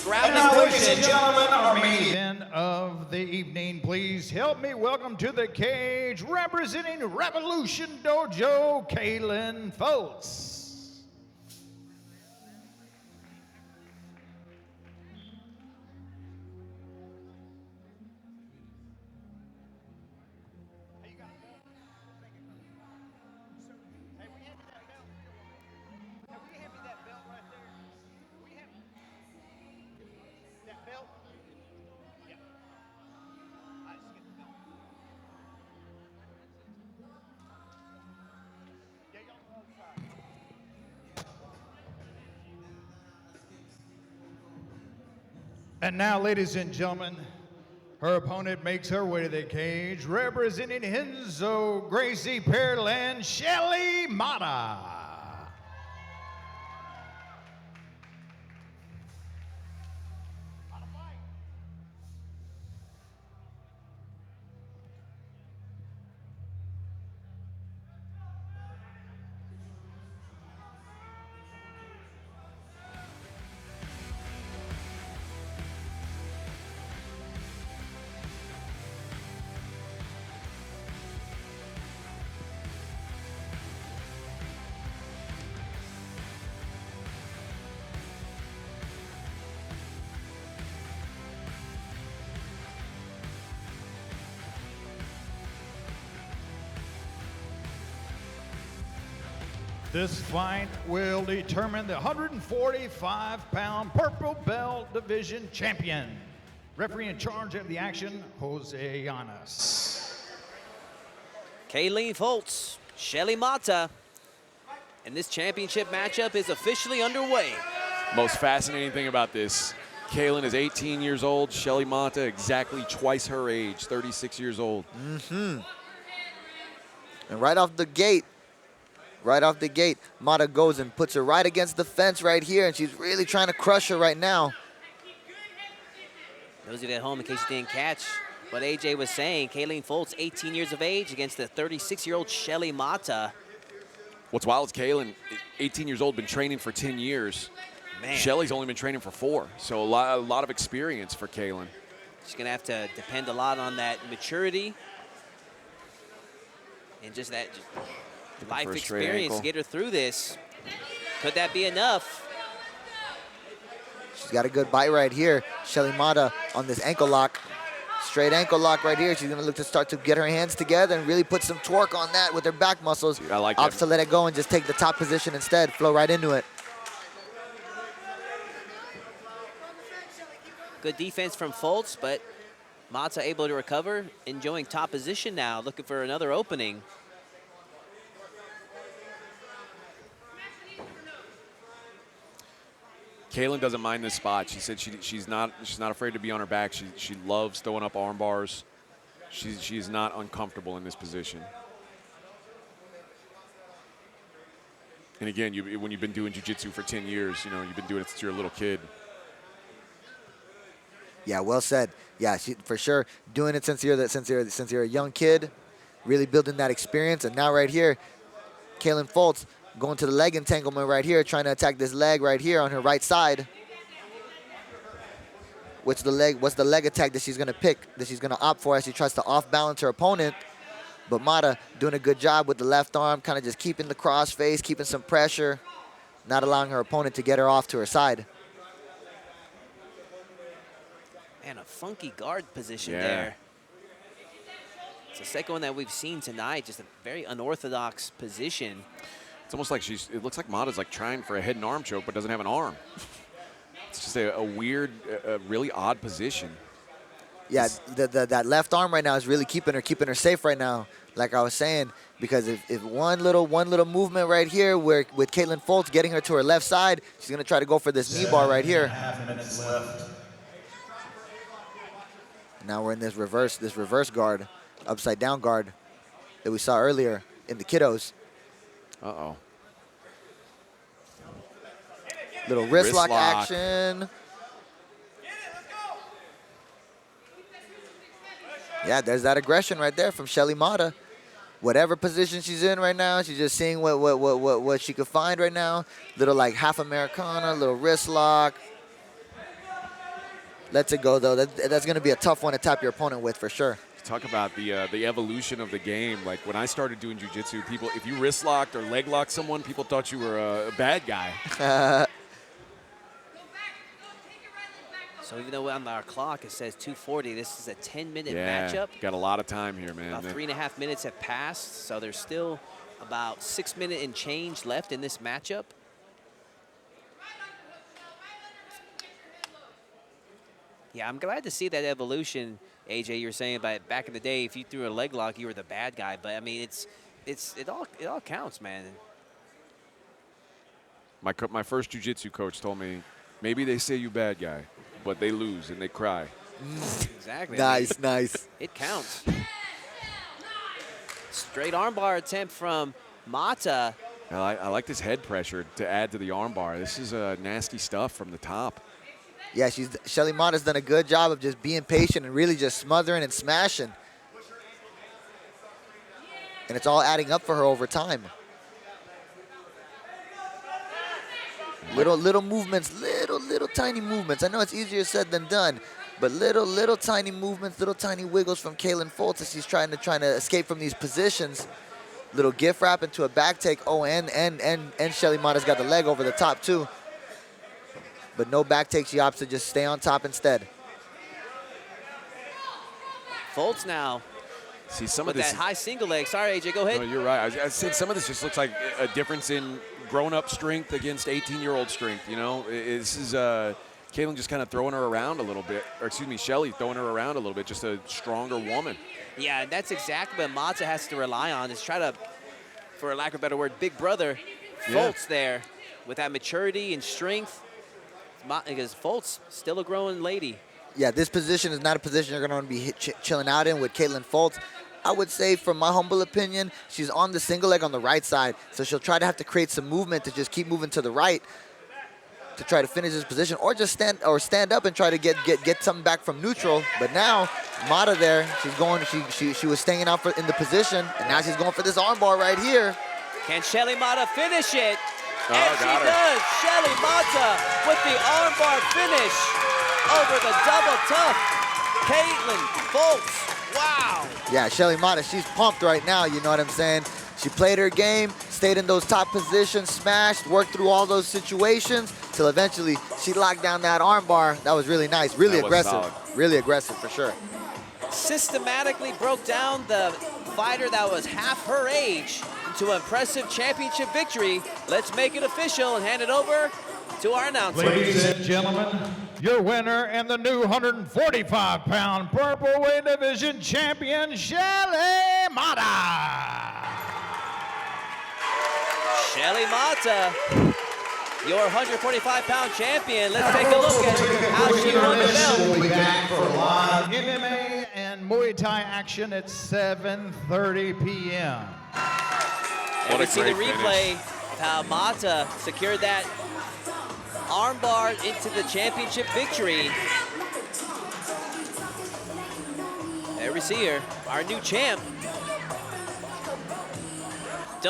Grab Now, this ladies and cushion. gentlemen, our main event of the evening. Please help me welcome to the cage, representing Revolution Dojo, Cailin Fultz. And now, ladies and gentlemen, her opponent makes her way to the cage, representing Henzo Gracie Pearland, Shelly Mata. This fight will determine the 145-pound purple belt division champion. Referee in charge of the action, Jose Llanes. Cailin Fultz, Shelly Mata. And this championship matchup is officially underway. Most fascinating thing about this, Cailin is 18 years old, Shelly Mata exactly twice her age, 36 years old. And right off the gate, Mata goes and puts her right against the fence right here, and she's really trying to crush her right now. Those of you at home, in case you didn't catch what AJ was saying, Cailin Fultz, 18 years of age, against the 36-year-old Shelly Mata. What's wild is Cailin, 18 years old, been training for 10 years. Man. Shelly's only been training for 4, so a lot of experience for Cailin. She's going to have to depend a lot on that maturity and just that life experience to get her through this. Could that be enough? She's got a good bite right here. Shelly Mata on this ankle lock. Straight ankle lock right here. She's going to look to start to get her hands together and really put some torque on that with her back muscles. Dude, I like Opts that. to let it go and just take the top position instead. Flow right into it. Good defense from Fultz, but Mata able to recover, enjoying top position now, looking for another opening. Cailin doesn't mind this spot. She said she's not afraid to be on her back. She loves throwing up arm bars. She's not uncomfortable in this position. And again, when you've been doing jiu-jitsu for 10 years, you've been doing it since you're a little kid. Yeah, well said. Yeah, she, for sure, doing it since you're a young kid, really building that experience. And now right here, Cailin Fultz going to the leg entanglement right here, trying to attack this leg right here on her right side. What's the leg attack that she's going to pick, that she's going to opt for as she tries to off-balance her opponent? But Mata doing a good job with the left arm, kind of just keeping the cross face, keeping some pressure, not allowing her opponent to get her off to her side. Man, a funky guard position there. It's the second one that we've seen tonight, just a very unorthodox position. It's almost like it looks like Mata's like trying for a head and arm choke, but doesn't have an arm. It's just a weird, really odd position. Yeah, that left arm right now is really keeping her safe right now, like I was saying, because if one little movement right here with Cailin Fultz getting her to her left side, she's going to try to go for this knee bar right here. 7.5 minutes left. Now we're in this reverse guard, upside down guard that we saw earlier in the kiddos. Uh-oh. Little wrist lock action. Yeah, there's that aggression right there from Shelly Mata. Whatever position she's in right now, she's just seeing what she could find right now. Little like half Americana, little wrist lock. Lets it go, though. That's going to be a tough one to tap your opponent with for sure. Talk about the evolution of the game. Like when I started doing jiu-jitsu, people, if you wrist locked or leg locked someone, people thought you were a bad guy. So even though on our clock it says 2:40, this is a 10-minute Yeah, matchup. got a lot of time here, man. About 3.5 minutes have passed, so there's still about 6 minutes and change left in this matchup. Yeah, I'm glad to see that evolution, AJ. You're saying about back in the day, if you threw a leg lock, you were the bad guy. But I mean, it all counts, man. My first jiu-jitsu coach told me, maybe they say you bad guy, but they lose and they cry. Exactly. Nice, nice. It counts. Straight armbar attempt from Mata. I like this head pressure to add to the armbar. This is nasty stuff from the top. Yeah, Shelly Mata's done a good job of just being patient and really just smothering and smashing. And it's all adding up for her over time. Little movements, little tiny movements. I know it's easier said than done, but little tiny movements, little tiny wiggles from Cailin Fultz as she's trying to escape from these positions. Little gift wrap into a back take. Oh, and Shelly Mata's got the leg over the top too. But no back take. She opts to just stay on top instead. Fultz now. See some with of this. That high single leg. Sorry, AJ, go ahead. No, you're right. I said some of this just looks like a difference in grown-up strength against 18-year-old strength. You know, this is Cailin just kind of throwing her around a little bit, or excuse me, Shelly throwing her around a little bit. Just a stronger woman. Yeah, that's exactly what Mata has to rely on. Is try to, for lack of a better word, big brother Fultz there with that maturity and strength. Because Fultz still a growing lady. Yeah, this position is not a position you're going to be chilling out in with Cailin Fultz. I would say, from my humble opinion, she's on the single leg on the right side, so she'll try to have to create some movement to just keep moving to the right to try to finish this position, or just stand up and try to get something back from neutral. But now Mata there, she's going. She was staying out in the position, and now she's going for this armbar right here. Can Shelly Mata finish it? Oh, and she does. Shelly Mata with the armbar finish over the double tough Cailin Fultz. Wow. Yeah, Shelly Mata, she's pumped right now, you know what I'm saying? She played her game, stayed in those top positions, smashed, worked through all those situations, till eventually she locked down that armbar. That was really nice, really aggressive. Really aggressive for sure. Systematically broke down the fighter that was half her age into an impressive championship victory. Let's make it official and hand it over to our announcer. Ladies and gentlemen, your winner and the new 145-pound purple weight division champion, Shelly Mata. Shelly Mata, your 145-pound champion. Let's take a look at how she won the belt. We'll be back for live MMA and Muay Thai action at 7:30 p.m. And we see the replay of how Mata secured that armbar into the championship victory. There we see her, our new champ.